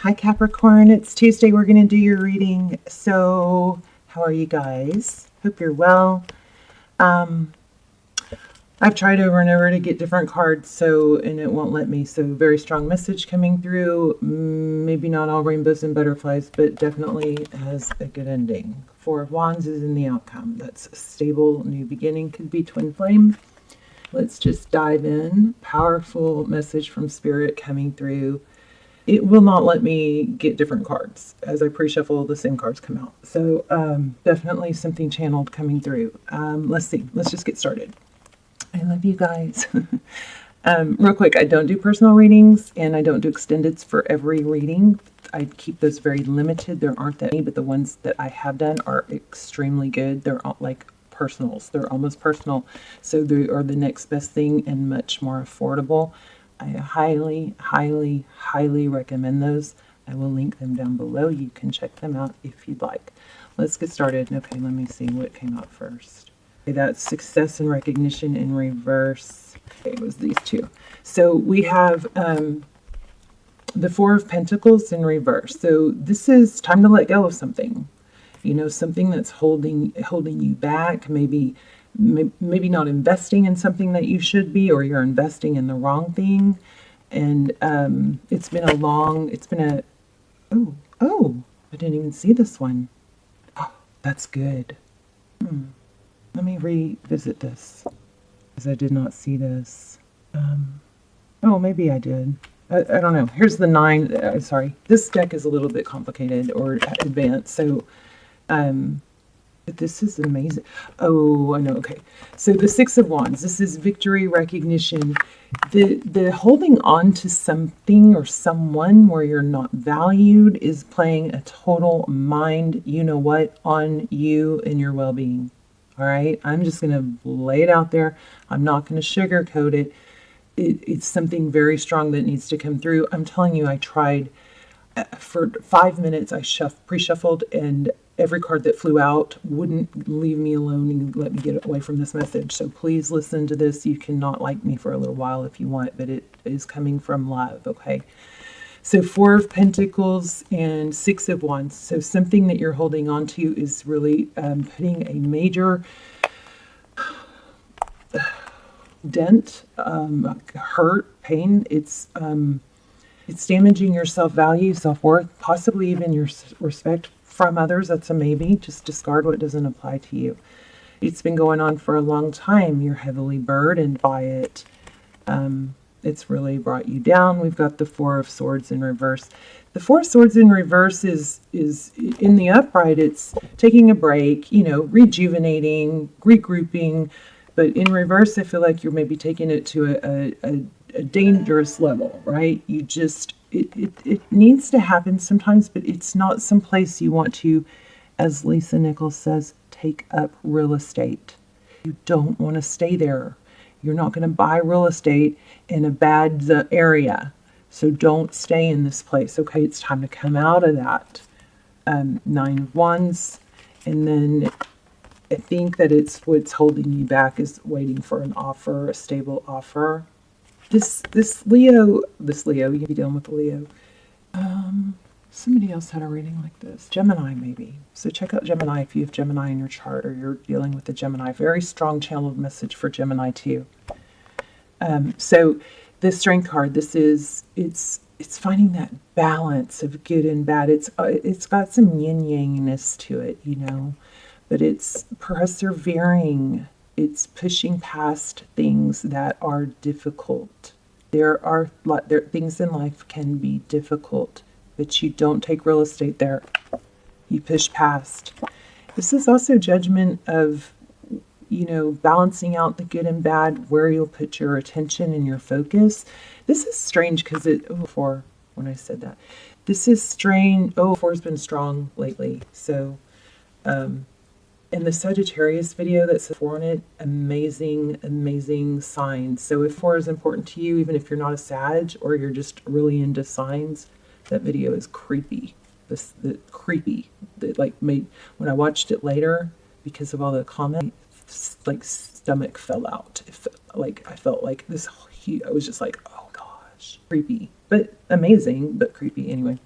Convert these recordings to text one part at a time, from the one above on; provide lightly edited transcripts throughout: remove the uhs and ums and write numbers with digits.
Hi Capricorn, it's Tuesday. We're going to do your reading. So, how are you guys? Hope you're well. I've tried over and over to get different cards, and it won't let me. So, very strong message coming through. Maybe not all rainbows and butterflies, but definitely has a good ending. Four of Wands is in the outcome. That's a stable new beginning. Could be twin flame. Let's just dive in. Powerful message from Spirit coming through. It will not let me get different cards. As I pre-shuffle, the same cards come out. So definitely something channeled coming through. Let's see. Let's just get started. I love you guys. Real quick, I don't do personal readings and I don't do extendeds for every reading. I keep those very limited. There aren't that many, but the ones that I have done are extremely good. They're all like personals. They're almost personal. So they are the next best thing and much more affordable. I highly, highly, highly recommend those. I will link them down below. You can check them out if you'd like. Let's get started. Okay, let me see what came out first. Okay, that's success and recognition in reverse. Okay, it was these two. So we have the Four of Pentacles in reverse. So this is time to let go of something. You know, something that's holding you back, maybe not investing in something that you should be, or you're investing in the wrong thing. And it's been a oh, I didn't even see this one. Oh, that's good. Let me revisit this, because I did not see this. Oh, maybe I did. I don't know. Here's the nine. Sorry, this deck is a little bit complicated or advanced, so but this is amazing. Oh, I know. Okay. So the Six of Wands, this is victory, recognition. The holding on to something or someone where you're not valued is playing a total mind, you know what, on you and your well-being. All right. I'm just going to lay it out there. I'm not going to sugarcoat it. It's something very strong that needs to come through. I'm telling you, I tried for 5 minutes. I pre-shuffled, and every card that flew out wouldn't leave me alone and let me get away from this message. So please listen to this. You cannot like me for a little while if you want, but it is coming from love, okay? So Four of Pentacles and Six of Wands. So something that you're holding on to is really putting a major dent, hurt, pain. It's damaging your self-value, self-worth, possibly even your respect from others. That's a maybe. Just discard what doesn't apply to you. It's been going on for a long time. You're heavily burdened by it. It's really brought you down. We've got the Four of Swords in reverse. The Four of Swords in reverse is in the upright. It's taking a break, you know, rejuvenating, regrouping. But in reverse, I feel like you're maybe taking it to a dangerous level, right? You just, it needs to happen sometimes, but it's not someplace you want to, as Lisa Nichols says, take up real estate. You don't want to stay there. You're not going to buy real estate in a bad area. So don't stay in this place. Okay, it's time to come out of that. Nine of Wands. And then I think that it's what's holding you back is waiting for an offer, a stable offer. This Leo, you be dealing with the Leo. Somebody else had a reading like this. Gemini, maybe. So check out Gemini if you have Gemini in your chart or you're dealing with the Gemini. Very strong channeled message for Gemini too. So this Strength card, it's finding that balance of good and bad. It's got some yin-yangness to it, you know, but it's persevering. It's pushing past things that are difficult. There things in life can be difficult, but you don't take real estate there. You push past. This is also judgment of, you know, balancing out the good and bad, where you'll put your attention and your focus. This is strange because when I said that. This is strange. 4 has been strong lately. So, in the Sagittarius video that says 4 on it, amazing, amazing signs. So if 4 is important to you, even if you're not a Sag or you're just really into signs, that video is creepy. Creepy. That like made, when I watched it later, because of all the comments, like stomach fell out. I felt like this. I was just like, oh gosh, creepy, but amazing, but creepy anyway.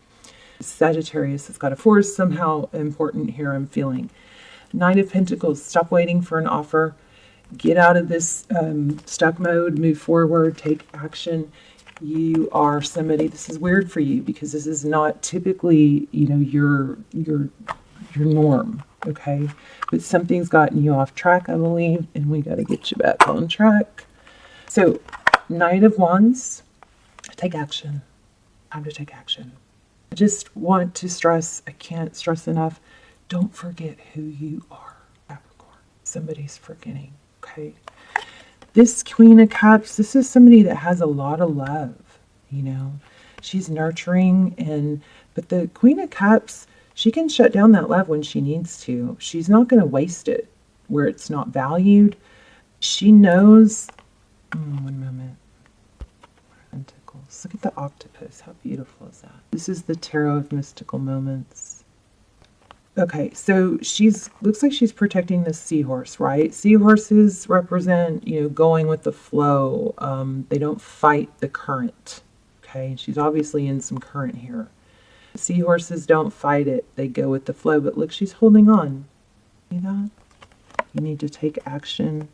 Sagittarius has got a 4 is somehow important here, I'm feeling. Nine of Pentacles, stop waiting for an offer. Get out of this stuck mode, move forward, take action. You are somebody, this is weird for you because this is not typically, you know, your norm, okay? But something's gotten you off track, I believe, and we got to get you back on track. So, Knight of Wands, take action. Time to take action. I just want to stress, I can't stress enough, don't forget who you are, Capricorn. Somebody's forgetting, okay? This Queen of Cups, this is somebody that has a lot of love, you know. She's nurturing, but the Queen of Cups, she can shut down that love when she needs to. She's not going to waste it where it's not valued. She knows, one moment. Pentacles. Look at the octopus. How beautiful is that? This is the Tarot of Mystical Moments. Okay, so looks like she's protecting the seahorse, right? Seahorses represent, you know, going with the flow. They don't fight the current, okay? She's obviously in some current here. Seahorses don't fight it. They go with the flow, but look, she's holding on. See that? You need to take action.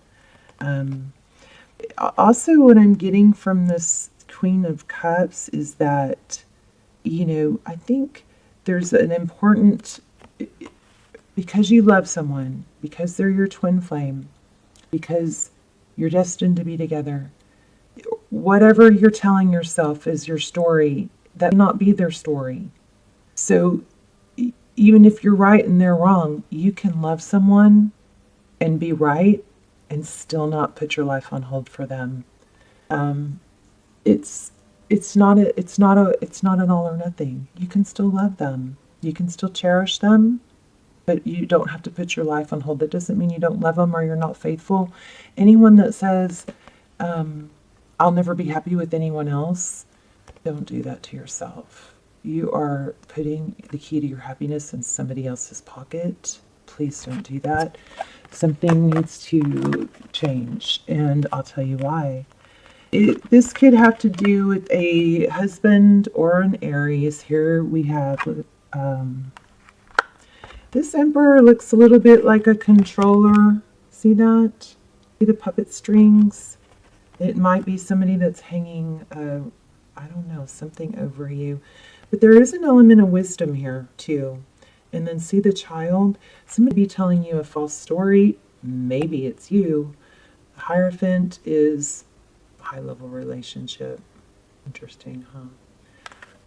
Also, what I'm getting from this Queen of Cups is that, you know, I think there's an important... because you love someone, because they're your twin flame, because you're destined to be together, whatever you're telling yourself is your story, that will not be their story. So even if you're right and they're wrong, you can love someone and be right and still not put your life on hold for them. It's not an all or nothing. You can still love them. You can still cherish them, but you don't have to put your life on hold. That doesn't mean you don't love them or you're not faithful. Anyone that says, I'll never be happy with anyone else, don't do that to yourself. You are putting the key to your happiness in somebody else's pocket. Please don't do that. Something needs to change, and I'll tell you why. This could have to do with a husband or an Aries. Here we have... this Emperor looks a little bit like a controller. See that? See the puppet strings? It might be somebody that's hanging, I don't know, something over you. But there is an element of wisdom here, too. And then see the child? Somebody telling you a false story. Maybe it's you. The Hierophant is a high-level relationship. Interesting, huh?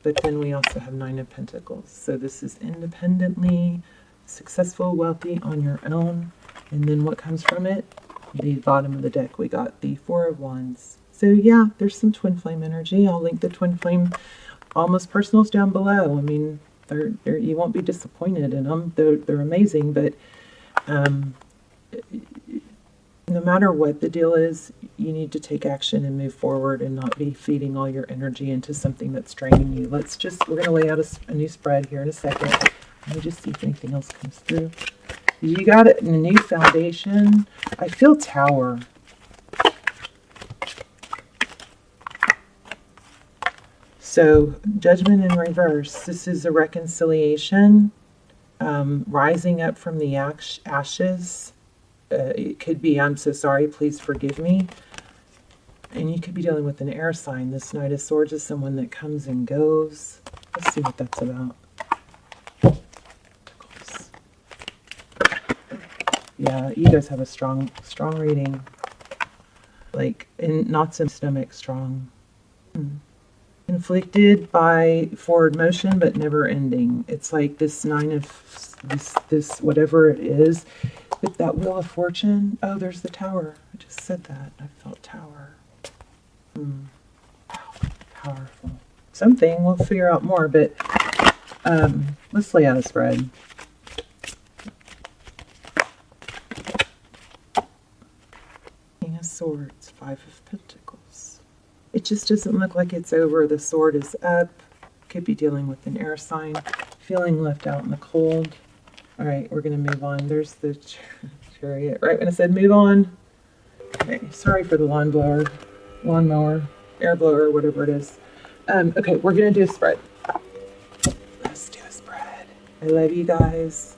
But then we also have Nine of Pentacles. So this is independently successful, wealthy, on your own. And then what comes from it? The bottom of the deck, we got the Four of Wands. So yeah, there's some twin flame energy. I'll link the twin flame almost personals down below. I mean, you won't be disappointed in them. They're amazing, but no matter what the deal is, you need to take action and move forward and not be feeding all your energy into something that's draining you. We're going to lay out a new spread here in a second. Let me just see if anything else comes through. You got it in a new foundation. I feel Tower. So, Judgment in reverse. This is a reconciliation, rising up from the ashes. It could be, I'm so sorry, please forgive me. And you could be dealing with an air sign. This Knight of Swords is someone that comes and goes. Let's see what that's about. Yeah, you guys have a strong reading. Like, not some stomach strong. Inflicted by forward motion, but never ending. It's like this nine of this whatever it is. But that Wheel of Fortune. Oh, there's the Tower. I just said that. I felt Tower. Powerful. Something. We'll figure out more. But let's lay out a spread. King of Swords. Five of Pentacles. It just doesn't look like it's over. The sword is up. Could be dealing with an air sign. Feeling left out in the cold. All right, we're going to move on. There's the Chariot. Right when I said move on. Okay, sorry for the lawnmower, air blower, whatever it is. Okay, we're going to do a spread. Let's I love you guys.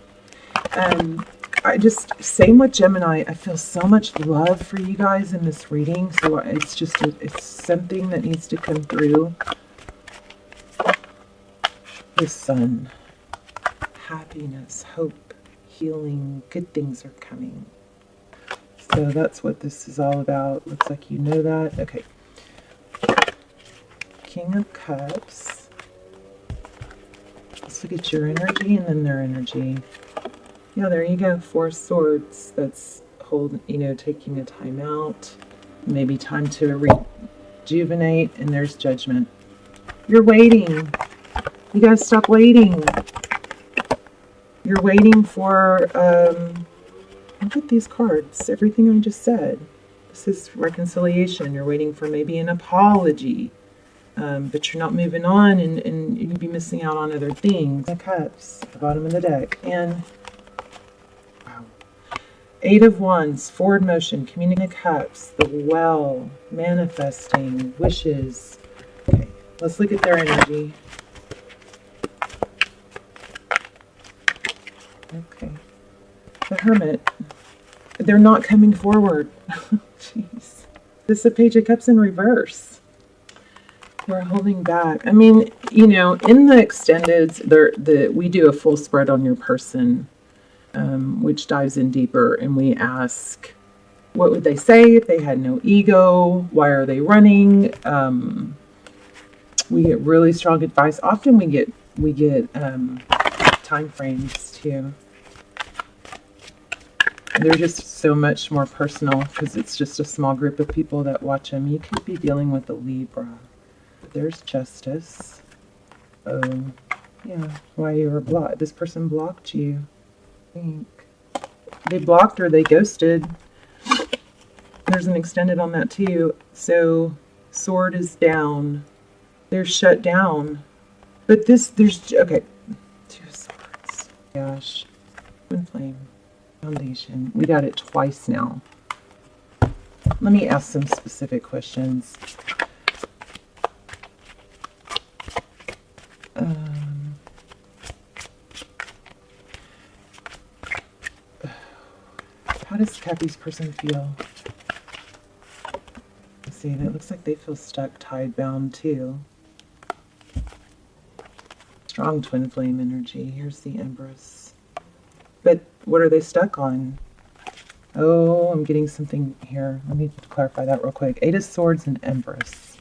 I just, same with Gemini, I feel so much love for you guys in this reading. So it's just, it's something that needs to come through. The sun, happiness, hope, healing, good things are coming. So that's what this is all about. Looks like you know that. Okay. King of Cups. Let's look at your energy and then their energy. Yeah, there you go. 4 swords. That's taking a time out. Maybe time to rejuvenate. And there's judgment. You're waiting. You gotta stop waiting. You're waiting for, look at these cards. Everything I just said. This is reconciliation. You're waiting for maybe an apology. But you're not moving on, and you'd be missing out on other things. The Cups, the bottom of the deck. And, wow. 8 of Wands, forward motion, communicating cups, the well, manifesting, wishes. Okay, let's look at their energy. Okay. The Hermit. They're not coming forward. Jeez. This is a Page of Cups in reverse. We're holding back. I mean, in the extended, we do a full spread on your person, which dives in deeper, and we ask, what would they say if they had no ego? Why are they running? We get really strong advice. Often we get time frames too. They're just so much more personal because it's just a small group of people that watch them. You could be dealing with a Libra. There's justice. Oh, yeah. Why you were blocked? This person blocked you. I think they blocked or they ghosted. There's an extended on that too. So sword is down. They're shut down. But okay. 2 swords. Gosh. Twin flame. Foundation. We got it twice now. Let me ask some specific questions. How does Cappy's person feel? Let's see, it looks like they feel stuck, tied, bound too. Strong twin flame energy. Here's the Empress. But what are they stuck on? Oh, I'm getting something here. Let me clarify that real quick. 8 of Swords and Empress.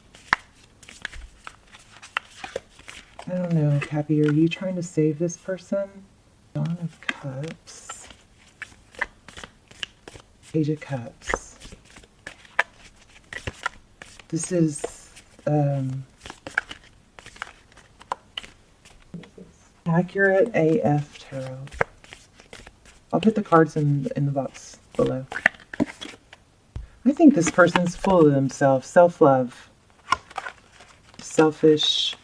I don't know, Cappy, are you trying to save this person? Dawn of Cups. Page of Cups. This is accurate AF tarot. I'll put the cards in the box below. I think this person's full of themselves. Self-love. Selfish.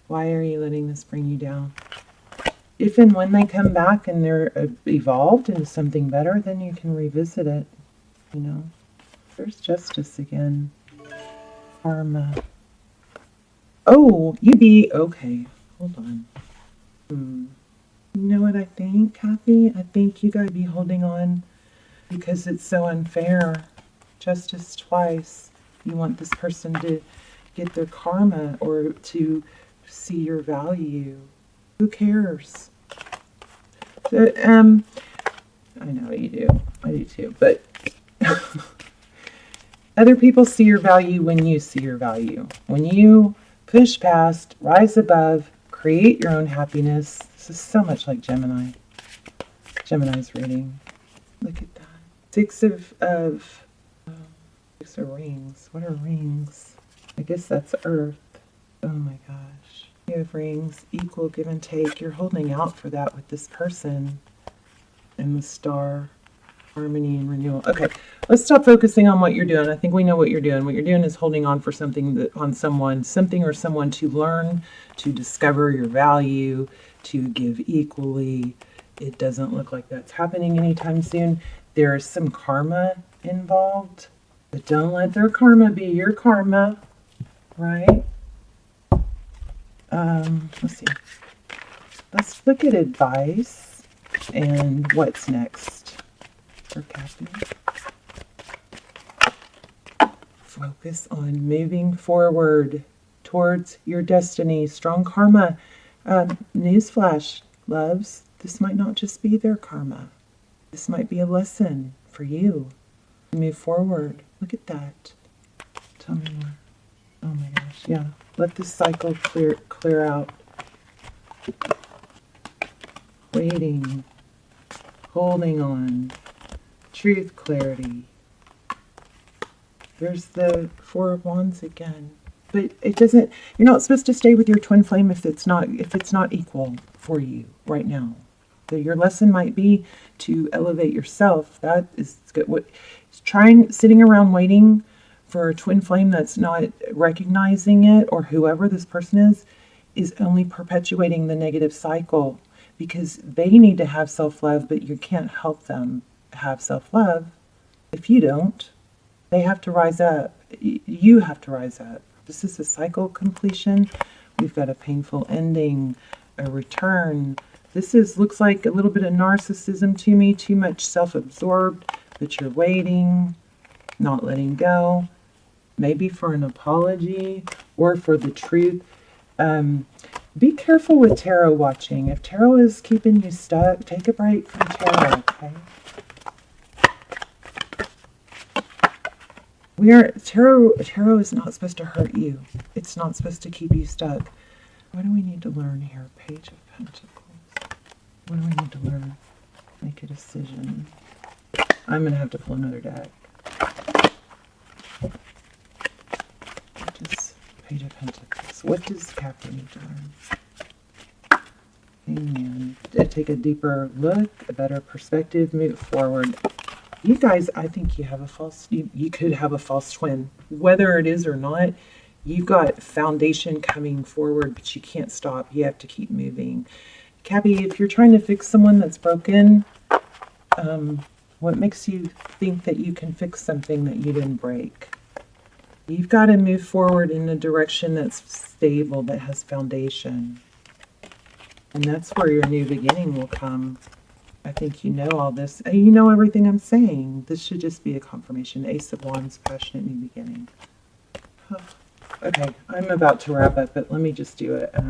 Why are you letting this bring you down? If and when they come back and they're evolved into something better, then you can revisit it. There's justice again. Karma. Oh, okay. Hold on. You know what I think, Kathy? I think you gotta be holding on because it's so unfair. Justice twice. You want this person to get their karma or to see your value. Who cares? So, I know you do. I do too. But other people see your value when you see your value. When you push past, rise above, create your own happiness. This is so much like Gemini. Gemini's reading. Look at that. 6 of rings. What are rings? I guess that's Earth. Oh my gosh. You have rings, equal give and take. You're holding out for that with this person. And the Star, harmony and renewal. Okay, let's stop focusing on what you're doing. I think we know what you're doing. What you're doing is holding on for something, something or someone to learn, to discover your value, to give equally. It doesn't look like that's happening anytime soon. There is some karma involved, but don't let their karma be your karma, right? Let's see. Let's look at advice and what's next for Cappy. Focus on moving forward towards your destiny. Strong karma. Newsflash, loves. This might not just be their karma. This might be a lesson for you. Move forward. Look at that. Tell me more. Oh my gosh. Yeah. Let this cycle clear out. Waiting. Holding on. Truth, clarity. There's the Four of Wands again. But it doesn't, you're not supposed to stay with your twin flame if it's not equal for you right now. So your lesson might be to elevate yourself. That is good. Sitting around waiting for a twin flame that's not recognizing it, or whoever this person is only perpetuating the negative cycle, because they need to have self-love, but you can't help them have self-love if you don't. They have to rise up. You have to rise up. This is a cycle completion. We've got a painful ending, a return. This looks like a little bit of narcissism to me, too much self-absorbed, but you're waiting, not letting go, maybe for an apology or for the truth. Be careful with tarot watching. If tarot is keeping you stuck, take a break from tarot, okay? Tarot is not supposed to hurt you. It's not supposed to keep you stuck. What do we need to learn here? Page of Pentacles. What do we need to learn? Make a decision. I'm going to have to pull another deck. What is Page of Pentacles? What does Capricorn need to learn? Amen. Take a deeper look, a better perspective, move forward. You guys, I think you have a false, you could have a false twin. Whether it is or not, you've got foundation coming forward, but you can't stop. You have to keep moving. Cappy, if you're trying to fix someone that's broken, what makes you think that you can fix something that you didn't break? You've got to move forward in a direction that's stable, that has foundation. And that's where your new beginning will come. I think you know all this. You know everything I'm saying. This should just be a confirmation. Ace of Wands, passionate new beginning. Okay, I'm about to wrap up, but let me just do it. I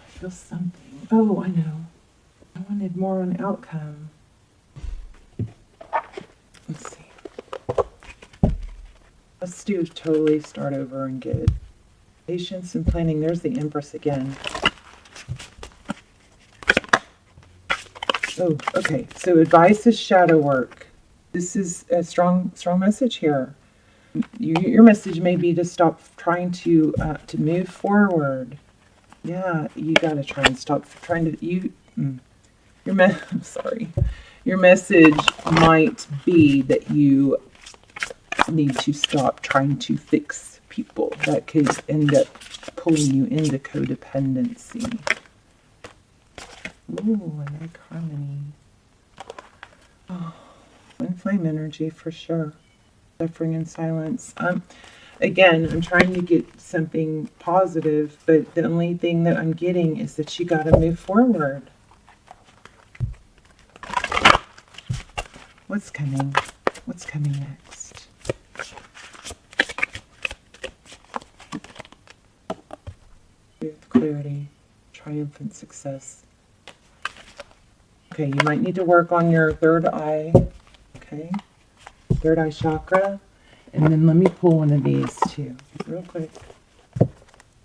feel something. Oh, I know. I wanted more on outcome. Let's see. Let's do totally start over and get patience and planning. There's the Empress again. Oh, okay. So advice is shadow work. This is a strong message here. Your message may be to stop trying to move forward. Yeah, you got to try and stop trying to I'm sorry. Your message might be that you need to stop trying to fix people. That could end up pulling you into codependency. Ooh, I like harmony. Oh, twin flame energy for sure. Suffering in silence. Again, I'm trying to get something positive, but the only thing that I'm getting is that you got to move forward. What's coming? What's coming next? Truth, clarity, triumphant success. Okay, you might need to work on your third eye, okay? Third eye chakra. And then let me pull one of these too, real quick.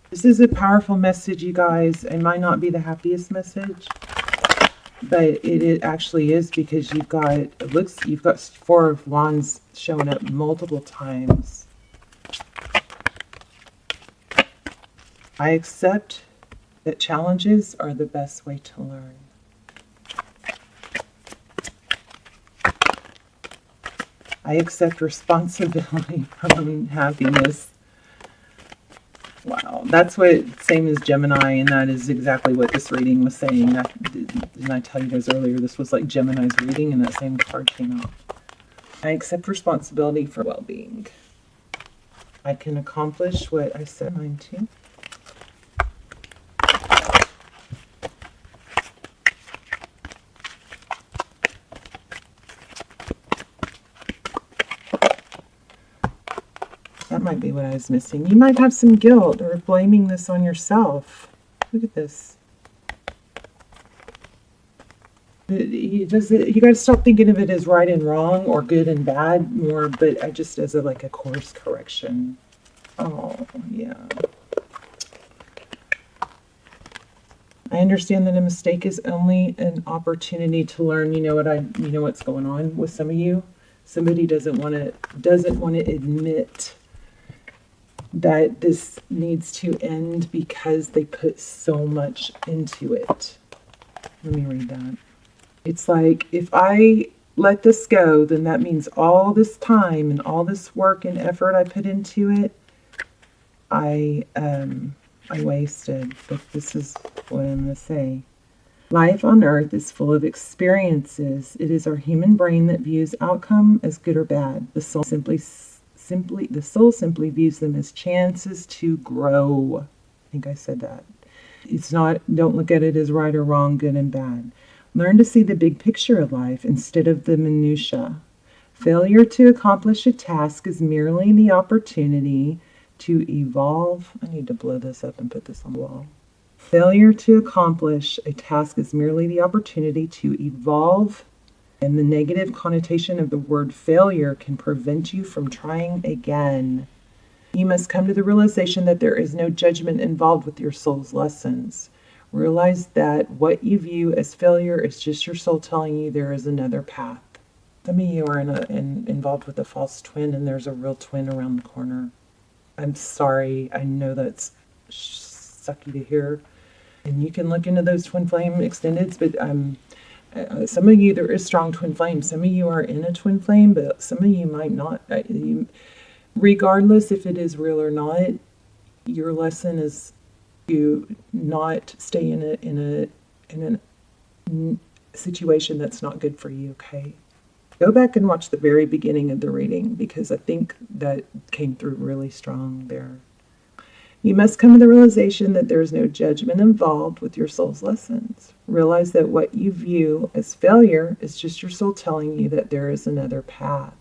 This is a powerful message, you guys. It might not be the happiest message, but it actually is, because you've got, you've got Four of Wands showing up multiple times. I accept that challenges are the best way to learn. I accept responsibility for my own happiness. Wow, that's what, same as Gemini, and that is exactly what this reading was saying. Didn't I tell you guys earlier, this was like Gemini's reading, and that same card came out. I accept responsibility for well-being. I can accomplish what I set mine to. be what I was missing. You might have some guilt or blaming this on yourself. Look at this. You got to stop thinking of it as right and wrong or good and bad more, but I just as like a course correction. Oh, yeah. I understand that a mistake is only an opportunity to learn. You know what's going on with some of you. Somebody doesn't want to admit that this needs to end because they put so much into it. Let me read that. It's like, if I let this go, then that means all this time and all this work and effort I put into it, I wasted. But this is what I'm going to say. Life on earth is full of experiences. It is our human brain that views outcome as good or bad. The soul simply views them as chances to grow. I think I said that. Don't look at it as right or wrong, good and bad. Learn to see the big picture of life instead of the minutia. Failure to accomplish a task is merely the opportunity to evolve. I need to blow this up and put this on the wall. Failure to accomplish a task is merely the opportunity to evolve, and the negative connotation of the word failure can prevent you from trying again. You must come to the realization that there is no judgment involved with your soul's lessons. Realize that what you view as failure is just your soul telling you there is another path. Some of you are involved with a false twin, and there's a real twin around the corner. I'm sorry. I know that's sucky to hear. And you can look into those twin flame extendeds, but some of you, there is strong twin flame. Some of you are in a twin flame, but some of you might not. Regardless if it is real or not, your lesson is to not stay in a situation that's not good for you, okay? Go back and watch the very beginning of the reading, because I think that came through really strong there. You must come to the realization that there is no judgment involved with your soul's lessons. Realize that what you view as failure is just your soul telling you that there is another path.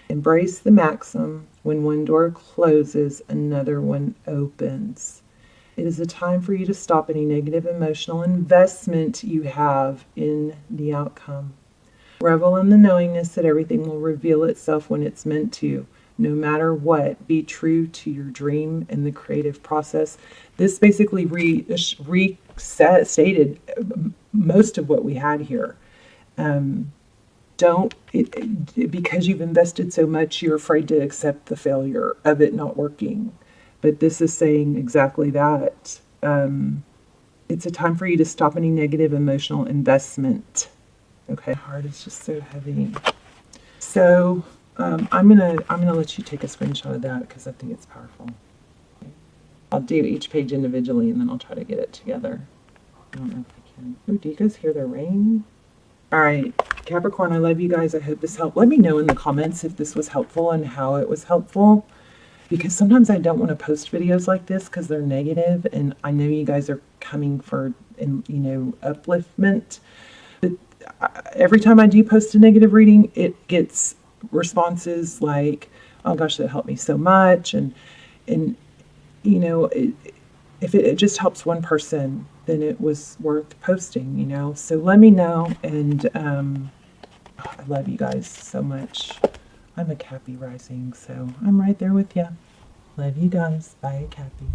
Embrace the maxim, when one door closes, another one opens. It is a time for you to stop any negative emotional investment you have in the outcome. Revel in the knowingness that everything will reveal itself when it's meant to. No matter what, be true to your dream and the creative process. This basically restated most of what we had here. Because you've invested so much, you're afraid to accept the failure of it not working. But this is saying exactly that. It's a time for you to stop any negative emotional investment. Okay, heart is just so heavy. So I'm gonna let you take a screenshot of that because I think it's powerful. Okay. I'll do each page individually and then I'll try to get it together. I don't know if I can. Oh, do you guys hear the rain? All right, Capricorn, I love you guys. I hope this helped. Let me know in the comments if this was helpful and how it was helpful, because sometimes I don't want to post videos like this because they're negative, and I know you guys are coming for, upliftment. But every time I do post a negative reading, it gets responses like, "Oh gosh, that helped me so much," and if it just helps one person, then it was worth posting, So let me know, and I love you guys so much. I'm a Cappy rising, so I'm right there with you. Love you guys. Bye, Cappy.